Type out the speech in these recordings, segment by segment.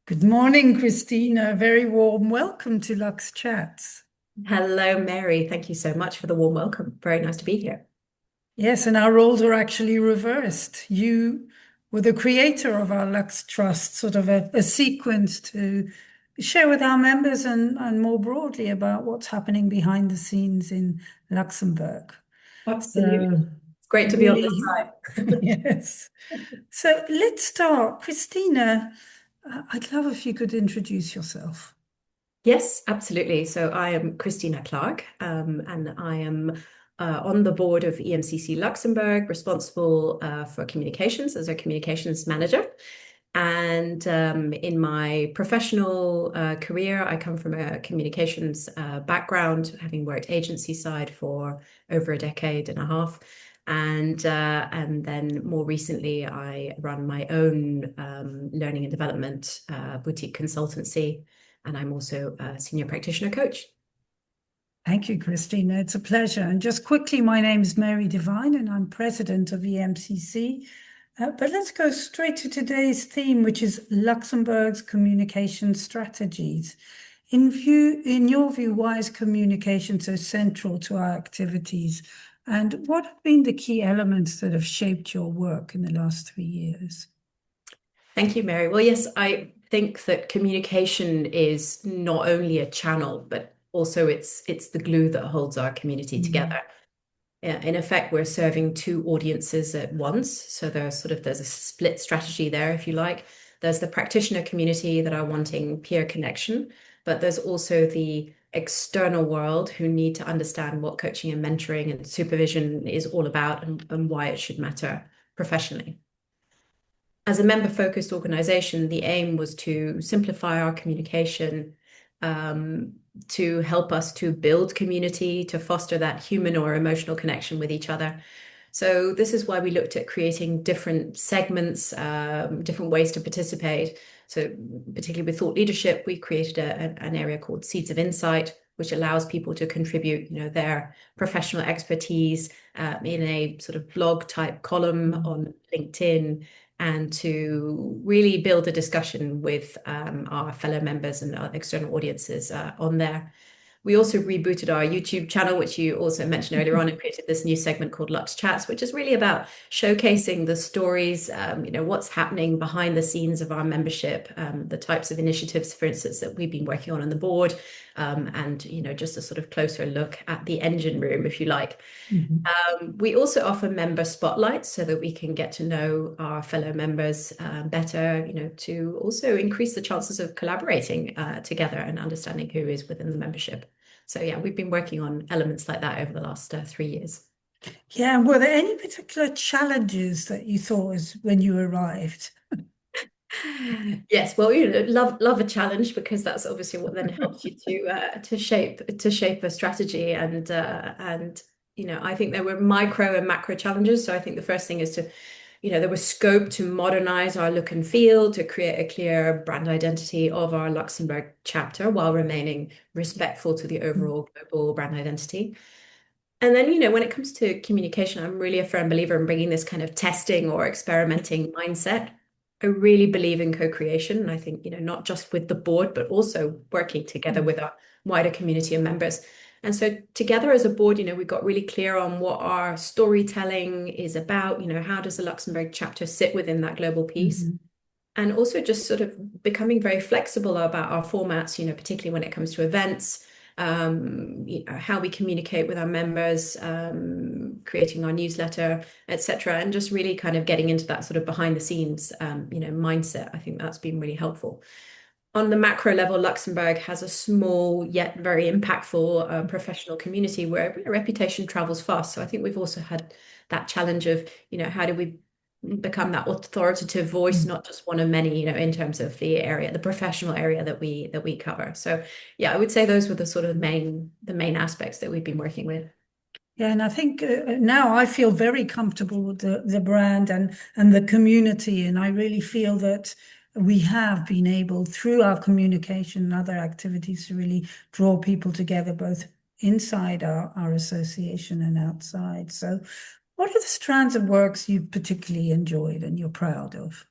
Good morning, Christina. Very warm welcome to Lux Chats. Hello, Mary. Thank you so much for the warm welcome. Very nice to be here. Yes, and our roles are actually reversed. You were the creator of our Lux Trust, sort of a sequence to share with our members and more broadly about what's happening behind the scenes in Luxembourg. Absolutely. So, It's great to be on this really, side. yes. So let's start. Christina, I'd love if you could introduce yourself. Yes, absolutely. So I am Christina Clark, and I am on the board of EMCC Luxembourg, responsible for communications as a communications manager. And in my professional career, I come from a communications background, having worked agency side for over a decade and a half. And then more recently, I run my own learning and development boutique consultancy, and I'm also a senior practitioner coach. Thank you, Christina. It's a pleasure. And just quickly, my name is Mary Devine, and I'm president of EMCC. But let's go straight to today's theme, which is Luxembourg's communication strategies. In your view, why is communication so central to our activities? And what have been the key elements that have shaped your work in the last 3 years? Thank you, Mary. Well, yes, I think that communication is not only a channel, but also it's the glue that holds our community Mm. together. Yeah, in effect, we're serving two audiences at once. So there's a split strategy there, if you like. There's the practitioner community that are wanting peer connection, but there's also the external world who need to understand what coaching and mentoring and supervision is all about and why it should matter professionally. As a member-focused organization, the aim was to simplify our communication, um, to help us to build community, to foster that human or emotional connection with each other. So this is why we looked at creating different segments, different ways to participate. So particularly with thought leadership, we created an area called Seeds of Insight, which allows people to contribute, their professional expertise in a sort of blog type column on LinkedIn, and to really build a discussion with our fellow members and our external audiences on there. We also rebooted our YouTube channel, which you also mentioned earlier on, and created this new segment called LUX Chats, which is really about showcasing the stories, what's happening behind the scenes of our membership, the types of initiatives, for instance, that we've been working on the board, and just a sort of closer look at the engine room, if you like. Mhm. We also offer member spotlights so that we can get to know our fellow members better, to also increase the chances of collaborating together and understanding who is within the membership. So yeah, we've been working on elements like that over the last 3 years. Yeah, and were there any particular challenges that you thought was when you arrived? Yes, well, love a challenge, because that's obviously what then helps you to shape a strategy, and I think there were micro and macro challenges. So I think the first thing is to, there was scope to modernize our look and feel, to create a clear brand identity of our Luxembourg chapter while remaining respectful to the overall global brand identity. And then, when it comes to communication, I'm really a firm believer in bringing this kind of testing or experimenting mindset. I really believe in co-creation. And I think, not just with the board, but also working together with our wider community of members. And so together as a board, we got really clear on what our storytelling is about. How does the Luxembourg chapter sit within that global piece? Mhm. And also just sort of becoming very flexible about our formats, particularly when it comes to events, how we communicate with our members, creating our newsletter, etc., and just really kind of getting into that sort of behind the scenes, mindset. I think that's been really helpful. On the macro level, Luxembourg has a small yet very impactful professional community where reputation travels fast. So I think we've also had that challenge of, how do we become that authoritative voice, not just one of many, in terms of the area, the professional area that we cover. So yeah, I would say those were the main aspects that we've been working with. Yeah, and I think now I feel very comfortable with the brand and the community, and I really feel that we have been able, through our communication and other activities, to really draw people together, both inside our association and outside. So, what are the strands of works you've particularly enjoyed and you're proud of?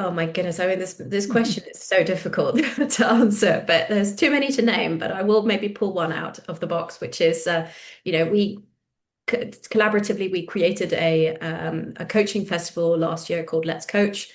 Oh my goodness. I mean, this question is so difficult to answer, but there's too many to name. But I will maybe pull one out of the box, which is, we collaboratively we created a coaching festival last year called Let's Coach.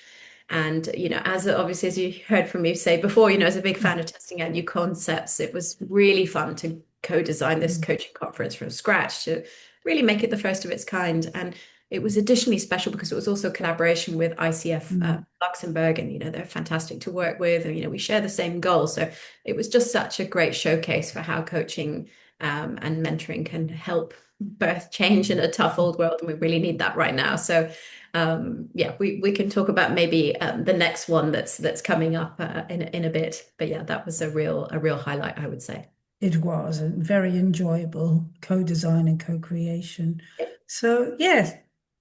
And as obviously as you heard from me say before, as a big fan of testing out new concepts, it was really fun to co-design this coaching conference from scratch to really make it the first of its kind. And it was additionally special because it was also a collaboration with ICF Luxembourg, and they're fantastic to work with, and we share the same goal. So it was just such a great showcase for how coaching and mentoring can help birth change in a tough old world, and we really need that right now. So we can talk about maybe the next one that's coming up in a bit. But yeah, that was a real highlight, I would say. It was a very enjoyable co-design and co-creation. So yes,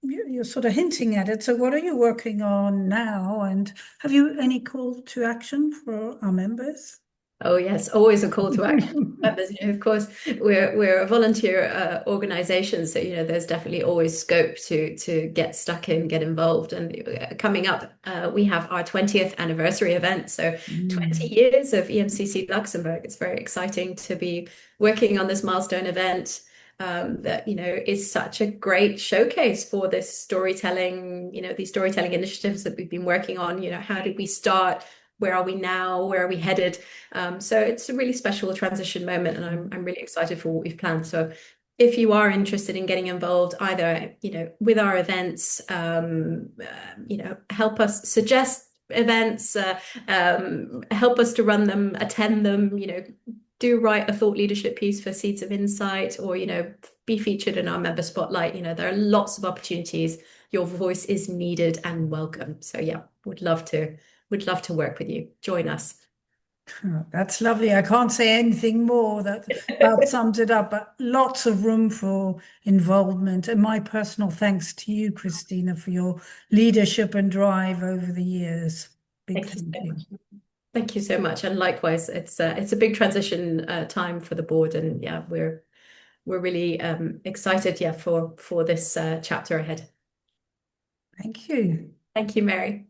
you're sort of hinting at it. So what are you working on now? And have you any call to action for our members? Oh yes, always a call to action. Members, of course, we're a volunteer organization, so there's definitely always scope to get stuck in, get involved. And coming up, we have our 20th anniversary event, so 20 years of EMCC Luxembourg. It's very exciting to be working on this milestone event. That is such a great showcase for this storytelling, these storytelling initiatives that we've been working on. How did we start? Where are we now? Where are we headed? So it's a really special transition moment, and I'm really excited for what we've planned. So if you are interested in getting involved, either with our events, help us suggest events, help us to run them, attend them, do write a thought leadership piece for Seeds of Insight, or be featured in our member spotlight. There are lots of opportunities. Your voice is needed and welcome. So yeah, would love to work with you. Join us. Oh, that's lovely. I can't say anything more. That about sums it up, but lots of room for involvement. And my personal thanks to you, Christina, for your leadership and drive over the years. Big thank you. Thank you so much. And likewise, it's a big transition time for the board, and yeah, we're really excited, for this chapter ahead. Thank you. Thank you, Mary.